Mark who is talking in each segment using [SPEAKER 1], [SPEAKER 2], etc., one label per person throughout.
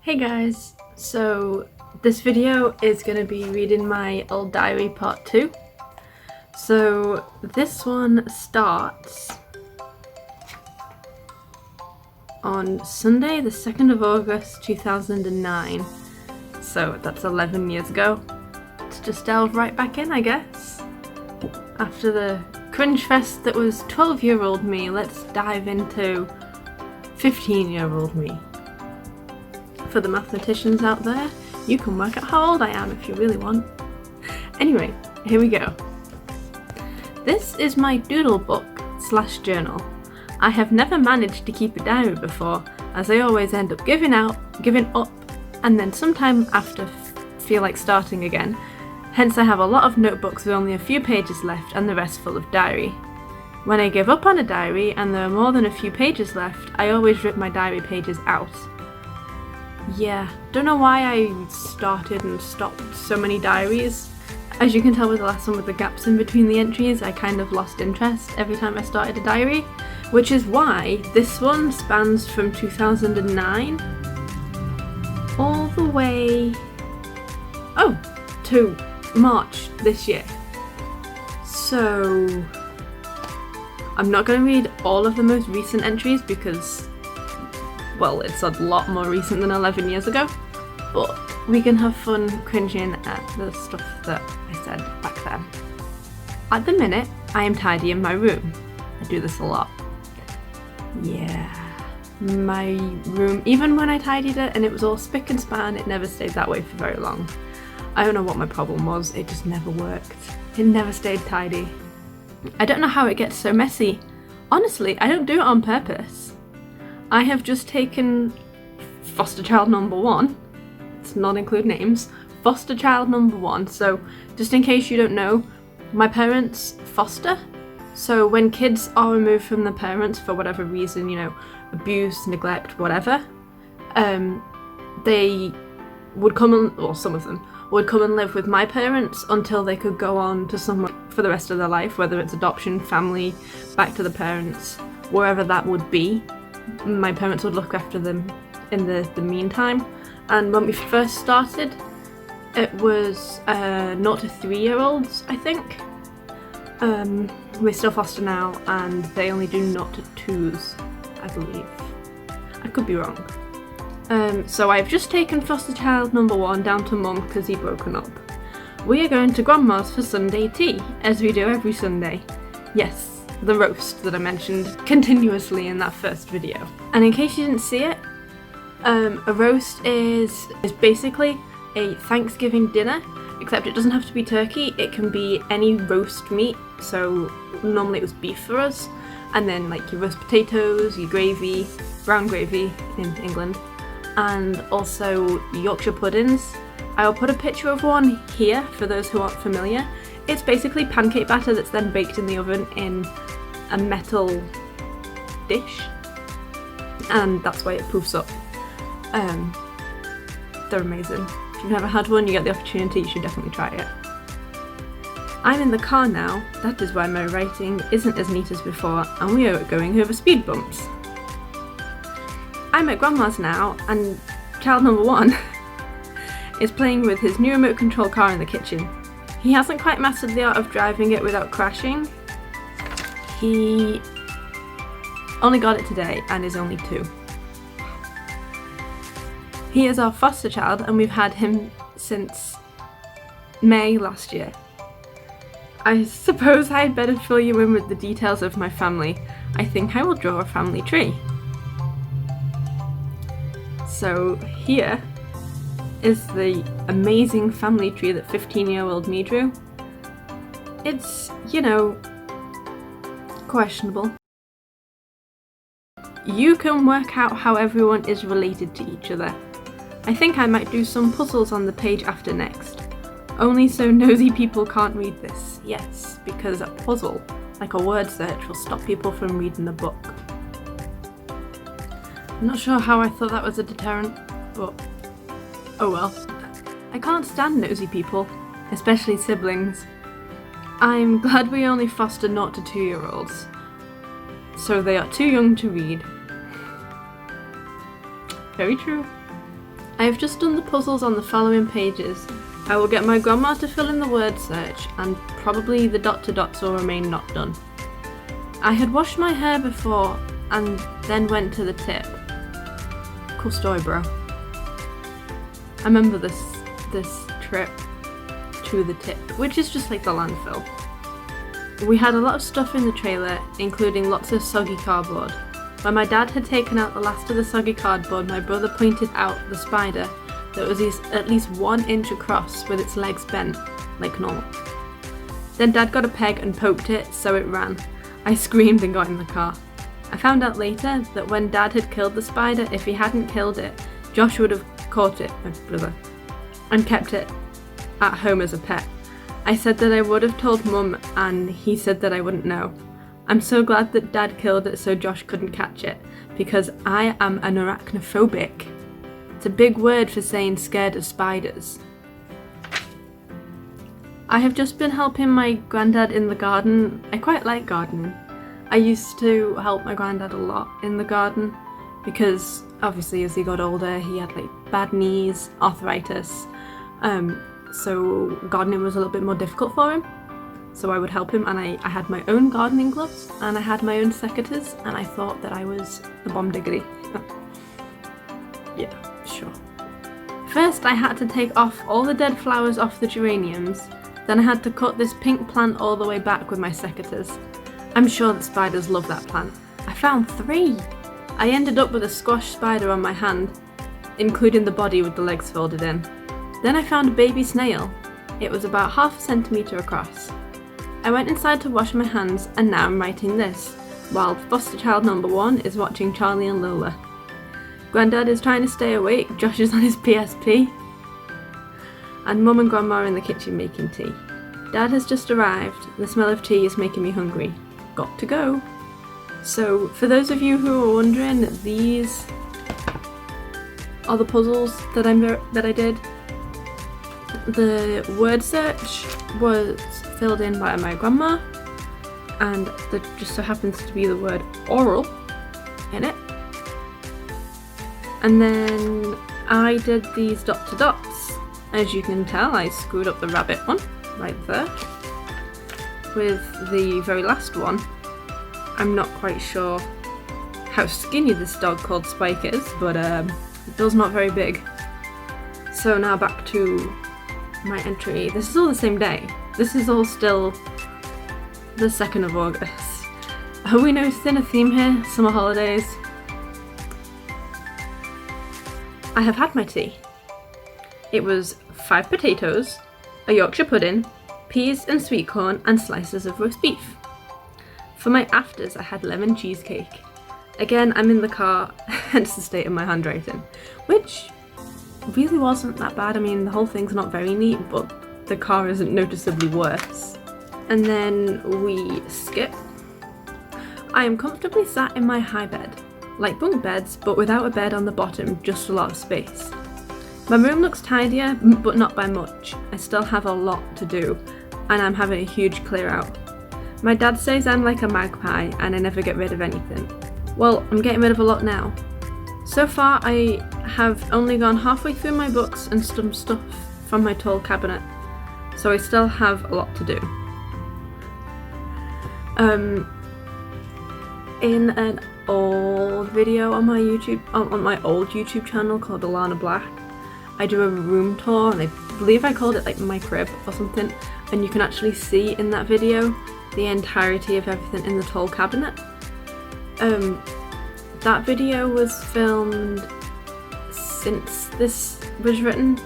[SPEAKER 1] Hey guys, so this video is going to be reading my old diary part 2. So this one starts on Sunday the 2nd of August 2009, so that's 11 years ago. Let's just delve right back in, I guess. After the cringe fest that was 12-year-old me, let's dive into 15-year-old me. For the mathematicians out there, you can work out how old I am if you really want. Anyway, here we go. This is my doodle book / journal. I have never managed to keep a diary before, as I always end up giving up, and then sometime after feel like starting again. Hence I have a lot of notebooks with only a few pages left and the rest full of diary. When I give up on a diary and there are more than a few pages left, I always rip my diary pages out. Yeah, don't know why I started and stopped so many diaries. As you can tell with the last one with the gaps in between the entries, I kind of lost interest every time I started a diary, which is why this one spans from 2009 all the way to March this year. So I'm not going to read all of the most recent entries because, well, it's a lot more recent than 11 years ago, but we can have fun cringing at the stuff that I said back then. At the minute, I am tidying my room. I do this a lot. Yeah, my room, even when I tidied it and it was all spick and span, it never stayed that way for very long. I don't know what my problem was, it just never worked. It never stayed tidy. I don't know how it gets so messy. Honestly, I don't do it on purpose. I have just taken foster child number 1, let's not include names, foster child number 1, so just in case you don't know, my parents foster, so when kids are removed from their parents for whatever reason, you know, abuse, neglect, whatever, they would come and, or some of them, would come and live with my parents until they could go on to somewhere for the rest of their life, whether it's adoption, family, back to the parents, wherever that would be. My parents would look after them in the meantime. And when we first started, it was 0 to 3-year-olds, I think. We still foster now, and they only do 0 to 2s, I believe. I could be wrong. So I've just taken foster child number 1 down to Mum because he'd woken up. We are going to Grandma's for Sunday tea, as we do every Sunday. Yes, the roast that I mentioned continuously in that first video. And in case you didn't see it, a roast is basically a Thanksgiving dinner, except it doesn't have to be turkey, it can be any roast meat, so normally it was beef for us, and then like your roast potatoes, your gravy, brown gravy in England, and also Yorkshire puddings. I'll put a picture of one here for those who aren't familiar. It's basically pancake batter that's then baked in the oven in a metal dish, and that's why it poofs up. They're amazing. If you've never had one, you get the opportunity, you should definitely try it. I'm in the car now, that is why my writing isn't as neat as before, and we are going over speed bumps. I'm at Grandma's now, and child number 1 is playing with his new remote control car in the kitchen. He hasn't quite mastered the art of driving it without crashing. He only got it today and is only 2. He is our foster child and we've had him since May last year. I suppose I'd better fill you in with the details of my family. I think I will draw a family tree. So here is the amazing family tree that 15-year-old me drew. It's, you know, questionable. You can work out how everyone is related to each other. I think I might do some puzzles on the page after next. Only so nosy people can't read this. Yes, because a puzzle, like a word search, will stop people from reading the book. I'm not sure how I thought that was a deterrent, but oh well. I can't stand nosy people, especially siblings. I'm glad we only foster 0 to 2-year-olds, so they are too young to read. Very true. I have just done the puzzles on the following pages. I will get my grandma to fill in the word search, and probably the dot to dots will remain not done. I had washed my hair before and then went to the tip. Cool story, bro. I remember this trip to the tip, which is just like the landfill. We had a lot of stuff in the trailer, including lots of soggy cardboard. When my dad had taken out the last of the soggy cardboard, my brother pointed out the spider that was at least 1 inch across with its legs bent, like normal. Then Dad got a peg and poked it, so it ran. I screamed and got in the car. I found out later that when Dad had killed the spider, if he hadn't killed it, Josh would have caught it, my brother, and kept it at home as a pet. I said that I would have told Mum, and he said that I wouldn't know. I'm so glad that Dad killed it so Josh couldn't catch it, because I am an arachnophobic. It's a big word for saying scared of spiders. I have just been helping my granddad in the garden. I quite like gardening. I used to help my granddad a lot in the garden because obviously as he got older he had like bad knees, arthritis, so gardening was a little bit more difficult for him. So I would help him, and I had my own gardening gloves and I had my own secateurs, and I thought that I was the bomb diggity. Yeah, sure. First I had to take off all the dead flowers off the geraniums, then I had to cut this pink plant all the way back with my secateurs. I'm sure the spiders love that plant. I found 3! I ended up with a squash spider on my hand, including the body with the legs folded in. Then I found a baby snail. It was about ½ a centimetre across. I went inside to wash my hands, and now I'm writing this, while foster child number 1 is watching Charlie and Lola. Granddad is trying to stay awake, Josh is on his PSP, and Mum and Grandma are in the kitchen making tea. Dad has just arrived. The smell of tea is making me hungry. Got to go. So, for those of you who are wondering, these are the puzzles that I did. The word search was filled in by my grandma, and there just so happens to be the word oral in it. And then I did these dot to dots. As you can tell, I screwed up the rabbit one, right there. With the very last one, I'm not quite sure how skinny this dog called Spike is, but Bill's not very big. So now back to my entry. This is all the same day. This is all still the 2nd of August. Are we noticing a theme here? Summer holidays. I have had my tea. It was 5 potatoes, a Yorkshire pudding, peas and sweet corn, and slices of roast beef. For my afters, I had lemon cheesecake. Again, I'm in the car, hence the state of my handwriting, which really wasn't that bad. I mean, the whole thing's not very neat, but the car isn't noticeably worse. And then we skip. I am comfortably sat in my high bed, like bunk beds, but without a bed on the bottom, just a lot of space. My room looks tidier, but not by much. I still have a lot to do, and I'm having a huge clear out. My dad says I'm like a magpie, and I never get rid of anything. Well, I'm getting rid of a lot now. So far, I have only gone halfway through my books and some stuff from my tall cabinet, so I still have a lot to do. In an old video on my YouTube, on my old YouTube channel called Alana Black, I do a room tour, and I believe I called it like my crib or something, and you can actually see in that video the entirety of everything in the tall cabinet. That video was filmed since this was written,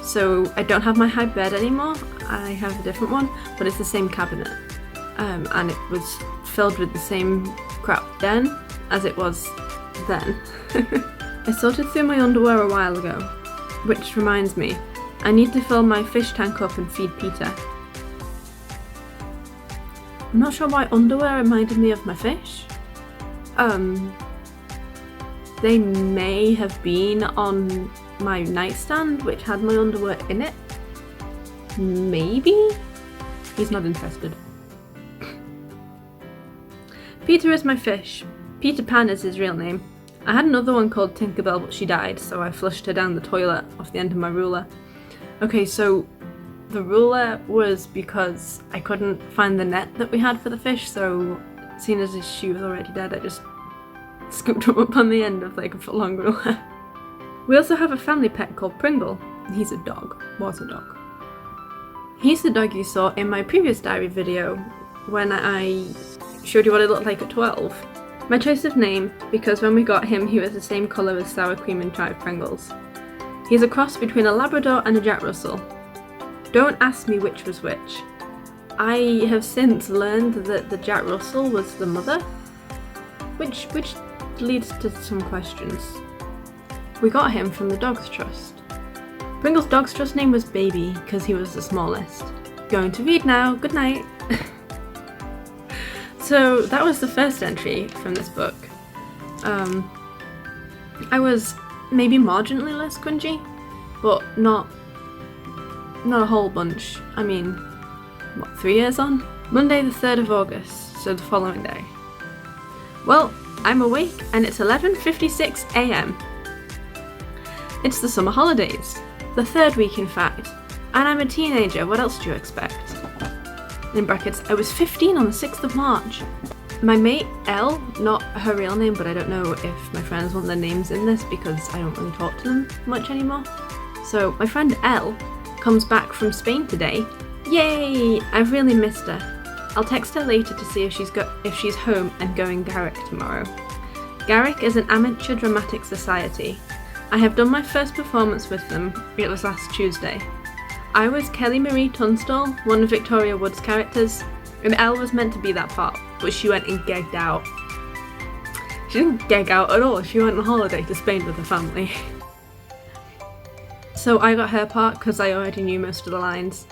[SPEAKER 1] so I don't have my high bed anymore. I have a different one, but it's the same cabinet, and it was filled with the same crap then as it was then. I sorted through my underwear a while ago, which reminds me, I need to fill my fish tank up and feed Peter. I'm not sure why underwear reminded me of my fish. They may have been on my nightstand, which had my underwear in it. Maybe? He's not interested. Peter is my fish. Peter Pan is his real name. I had another one called Tinkerbell, but she died, so I flushed her down the toilet off the end of my ruler. Okay, so the ruler was because I couldn't find the net that we had for the fish, so seeing as she was already dead, I just scooped her up on the end of like a foot-long ruler. We also have a family pet called Pringle. He's a dog. Was a dog. He's the dog you saw in my previous diary video when I showed you what he looked like at 12. My choice of name, because when we got him he was the same colour as sour cream and chive Pringles. He's a cross between a Labrador and a Jack Russell. Don't ask me which was which. I have since learned that the Jack Russell was the mother, which leads to some questions. We got him from the Dogs Trust. Pringle's Dogs Trust name was Baby because he was the smallest. Going to read now, good night. So that was the first entry from this book. I was maybe marginally less cringy, but not a whole bunch. I mean, what, 3 years on? Monday the 3rd of August, so the following day. Well, I'm awake and it's 11:56 AM. It's the summer holidays, the 3rd week in fact, and I'm a teenager, what else do you expect? In brackets, I was 15 on the 6th of March. My mate, Elle, not her real name, but I don't know if my friends want their names in this because I don't really talk to them much anymore. So my friend Elle comes back from Spain today. Yay! I've really missed her. I'll text her later to see if she's home and going Garrick tomorrow. Garrick is an amateur dramatic society. I have done my first performance with them, it was last Tuesday. I was Kelly Marie Tunstall, one of Victoria Wood's characters, and Elle was meant to be that part, but she went and gegged out. She didn't geg out at all, she went on holiday to Spain with her family. So I got her part because I already knew most of the lines.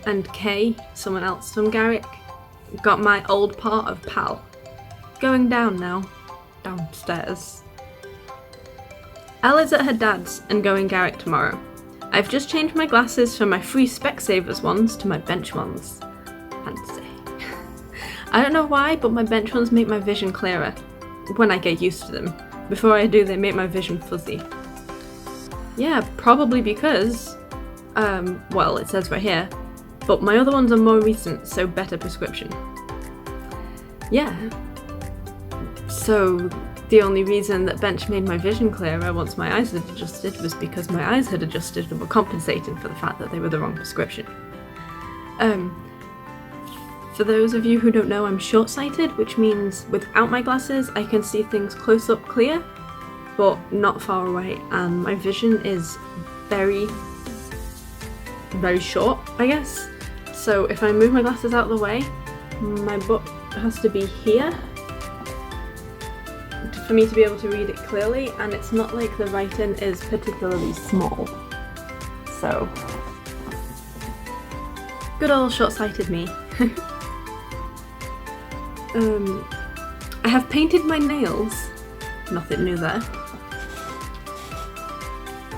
[SPEAKER 1] And Kay, someone else from Garrick, got my old part of Pal. Going down now. Downstairs. Elle is at her dad's and going Garrick tomorrow. I've just changed my glasses from my free Specsavers ones to my bench ones. Fancy. I don't know why, but my bench ones make my vision clearer. When I get used to them. Before I do, they make my vision fuzzy. Yeah, probably because, well, it says right here, but my other ones are more recent, so better prescription. Yeah. So the only reason that bench made my vision clearer once my eyes had adjusted was because my eyes had adjusted and were compensating for the fact that they were the wrong prescription. For those of you who don't know, I'm short-sighted, which means without my glasses I can see things close up clear, but not far away, and my vision is very, very short, I guess. So if I move my glasses out of the way, my book has to be here for me to be able to read it clearly, and it's not like the writing is particularly small. So, good old short-sighted me. I have painted my nails, nothing new there,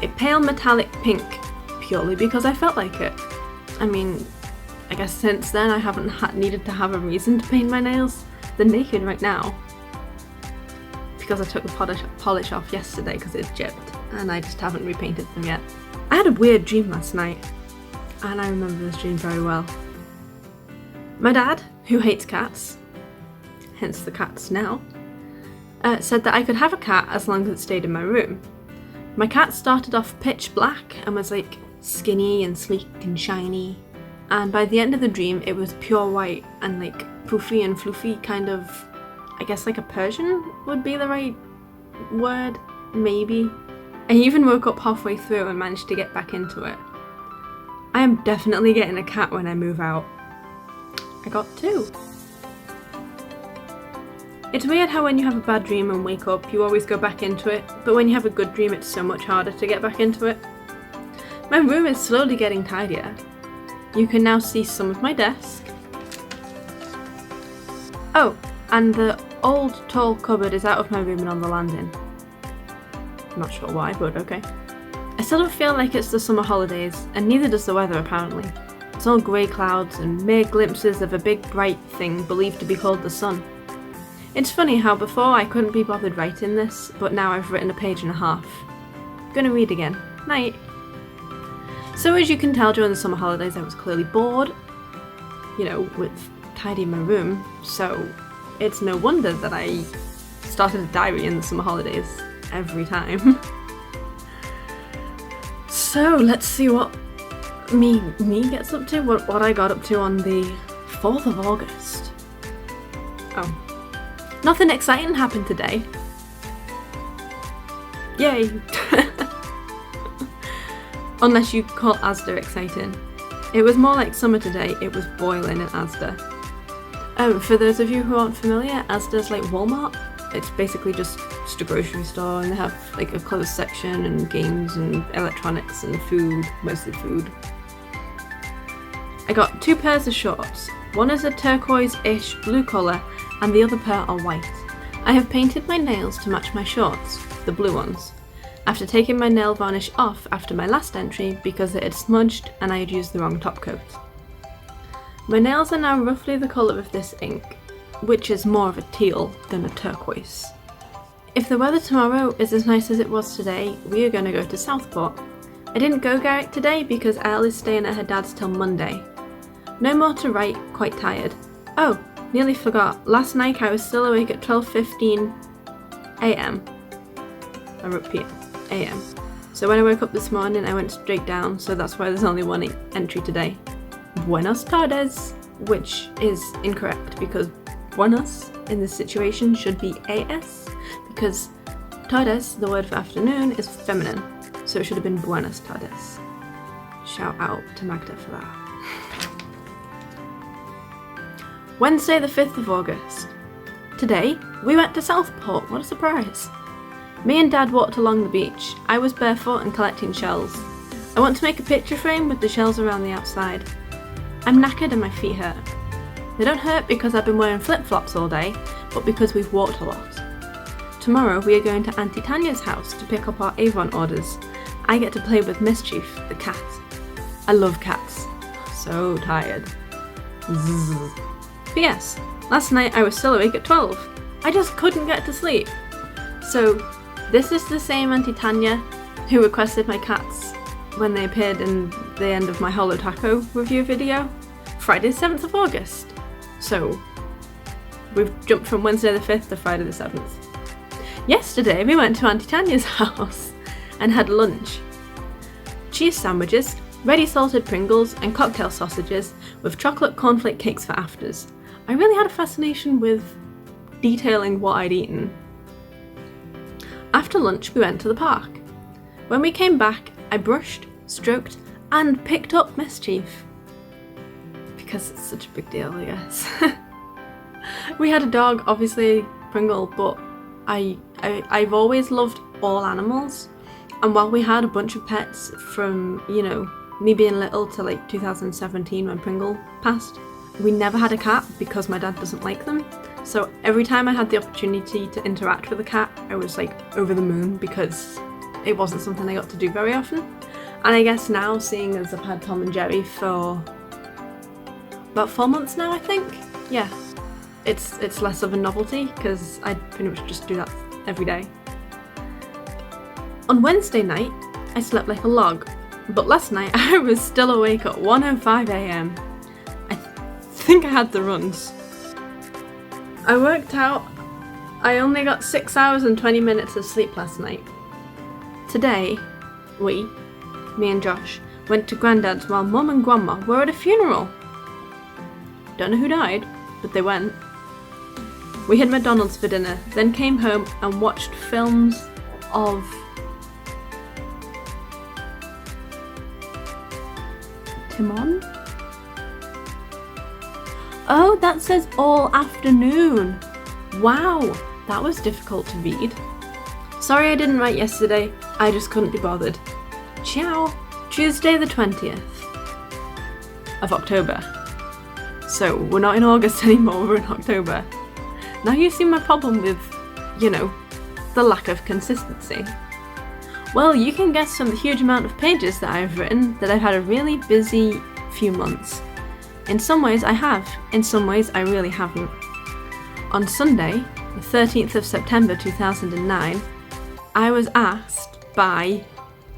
[SPEAKER 1] a pale metallic pink, purely because I felt like it. I mean, I guess since then I haven't needed to have a reason to paint my nails. They're naked right now. Because I took the polish off yesterday because it's chipped, and I just haven't repainted them yet. I had a weird dream last night, and I remember this dream very well. My dad, who hates cats, hence the cats now, said that I could have a cat as long as it stayed in my room. My cat started off pitch black and was like skinny and sleek and shiny, and by the end of the dream it was pure white and like poofy and floofy, kind of, I guess like a Persian would be the right word, maybe. I even woke up halfway through and managed to get back into it. I am definitely getting a cat when I move out. I got 2. It's weird how when you have a bad dream and wake up, you always go back into it, but when you have a good dream, it's so much harder to get back into it. My room is slowly getting tidier. You can now see some of my desk. Oh, and the old tall cupboard is out of my room and on the landing. Not sure why, but okay. I still don't feel like it's the summer holidays, and neither does the weather apparently. It's all grey clouds and mere glimpses of a big bright thing believed to be called the sun. It's funny how before I couldn't be bothered writing this, but now I've written a page and a half. Gonna read again. Night. So as you can tell, during the summer holidays I was clearly bored, with tidying my room, so it's no wonder that I started a diary in the summer holidays every time. So let's see what me gets up to, what I got up to on the 4th of August. Oh. Nothing exciting happened today. Yay! Unless you call Asda exciting. It was more like summer today, it was boiling in Asda. For those of you who aren't familiar, Asda's like Walmart. It's basically just a grocery store, and they have like a clothes section and games and electronics and food, mostly food. I got 2 pairs of shorts. One is a turquoise-ish blue colour and the other pair are white. I have painted my nails to match my shorts, the blue ones, after taking my nail varnish off after my last entry because it had smudged and I had used the wrong top coat. My nails are now roughly the colour of this ink, which is more of a teal than a turquoise. If the weather tomorrow is as nice as it was today, we are going to go to Southport. I didn't go Garrick today because Elle is staying at her dad's till Monday. No more to write, quite tired. Oh, nearly forgot, last night I was still awake at 12:15 AM. I wrote PM, AM. So when I woke up this morning I went straight down, so that's why there's only one entry today. Buenas tardes, which is incorrect because buenas in this situation should be AS, because tardes, the word for afternoon, is feminine, so it should have been buenas tardes. Shout out to Magda for that. Wednesday the 5th of August. Today, we went to Southport, what a surprise. Me and Dad walked along the beach. I was barefoot and collecting shells. I want to make a picture frame with the shells around the outside. I'm knackered and my feet hurt. They don't hurt because I've been wearing flip-flops all day, but because we've walked a lot. Tomorrow we are going to Auntie Tanya's house to pick up our Avon orders. I get to play with Mischief, the cat. I love cats. So tired. Zzz. P.S. Last night I was still awake at 12. I just couldn't get to sleep. So this is the same Auntie Tanya who requested my cats when they appeared in the end of my Holo Taco review video, Friday the 7th of August. So we've jumped from Wednesday the 5th to Friday the 7th. Yesterday we went to Auntie Tanya's house and had lunch. Cheese sandwiches, ready salted Pringles and cocktail sausages with chocolate cornflake cakes for afters. I really had a fascination with detailing what I'd eaten. After lunch we went to the park. When we came back, I brushed, stroked and picked up Mischief. Because it's such a big deal, I guess. We had a dog, obviously Pringle, but I've always loved all animals, and while we had a bunch of pets from, me being little to like 2017 when Pringle passed, we never had a cat because my dad doesn't like them. So every time I had the opportunity to interact with a cat, I was like over the moon because it wasn't something I got to do very often. And I guess now, seeing as I've had Tom and Jerry for about 4 months now, I think, yeah, it's less of a novelty because I pretty much just do that every day. On Wednesday night, I slept like a log, but last night I was still awake at 1:05 AM. I think I had the runs. I worked out I only got 6 hours and 20 minutes of sleep last night. Today, me and Josh, went to Grandad's while Mum and Grandma were at a funeral. Don't know who died, but they went. We had McDonald's for dinner, then came home and watched films of Timon? Oh, that says all afternoon. Wow, that was difficult to read. Sorry I didn't write yesterday, I just couldn't be bothered. Ciao. Tuesday the 20th of October. So we're not in August anymore, we're in October. Now you see my problem with, the lack of consistency. Well, you can guess from the huge amount of pages that I've written that I've had a really busy few months. In some ways I have, in some ways I really haven't. On Sunday, the 13th of September 2009, I was asked by,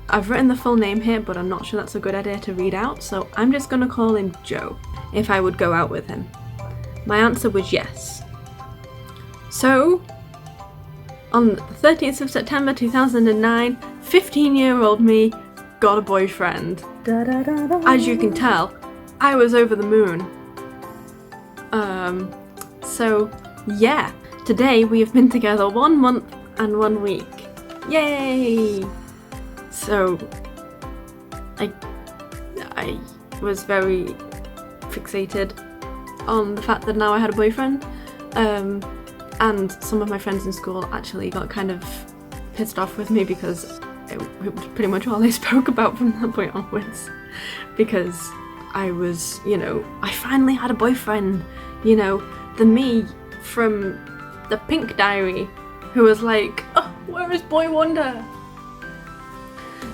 [SPEAKER 1] I've written the full name here, but I'm not sure that's a good idea to read out, so I'm just gonna call him Joe, if I would go out with him. My answer was yes. So, on the 13th of September 2009, 15-year-old me got a boyfriend. As you can tell, I was over the moon. So yeah, today we have been together 1 month and 1 week. Yay! So, I was very fixated on the fact that now I had a boyfriend, and some of my friends in school actually got kind of pissed off with me because it was pretty much all I spoke about from that point onwards, because I was, I finally had a boyfriend, the me from the Pink Diary who was like, oh, where is Boy Wonder?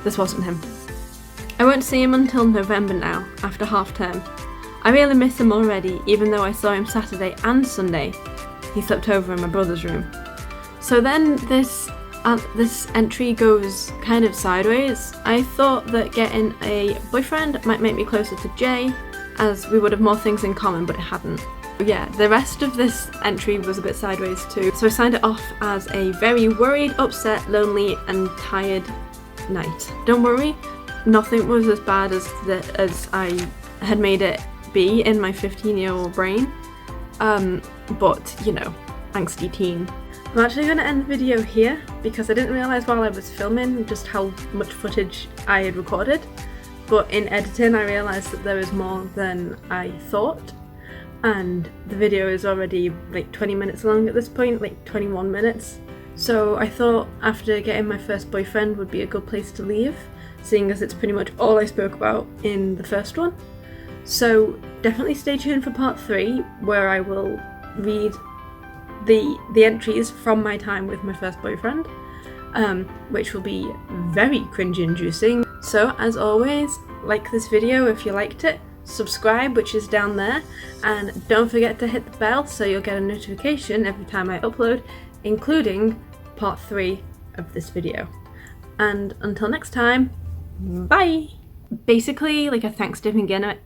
[SPEAKER 1] This wasn't him. I won't see him until November now, after half term. I really miss him already, even though I saw him Saturday and Sunday. He slept over in my brother's room. So then this entry goes kind of sideways. I thought that getting a boyfriend might make me closer to Jay, as we would have more things in common, but it hadn't. Yeah, the rest of this entry was a bit sideways too, so I signed it off as a very worried, upset, lonely and tired night. Don't worry, nothing was as bad as I had made it be in my 15-year-old brain, but angsty teen. I'm actually going to end the video here because I didn't realise while I was filming just how much footage I had recorded, but in editing I realised that there was more than I thought, and the video is already like 20 minutes long at this point, like 21 minutes. So I thought after getting my first boyfriend would be a good place to leave, seeing as it's pretty much all I spoke about in the first one. So definitely stay tuned for part 3, where I will read the entries from my time with my first boyfriend, which will be very cringe-inducing. So as always, like this video if you liked it, subscribe, which is down there, and don't forget to hit the bell so you'll get a notification every time I upload, including part 3 of this video. And until next time, bye! Basically like a Thanksgiving dinner.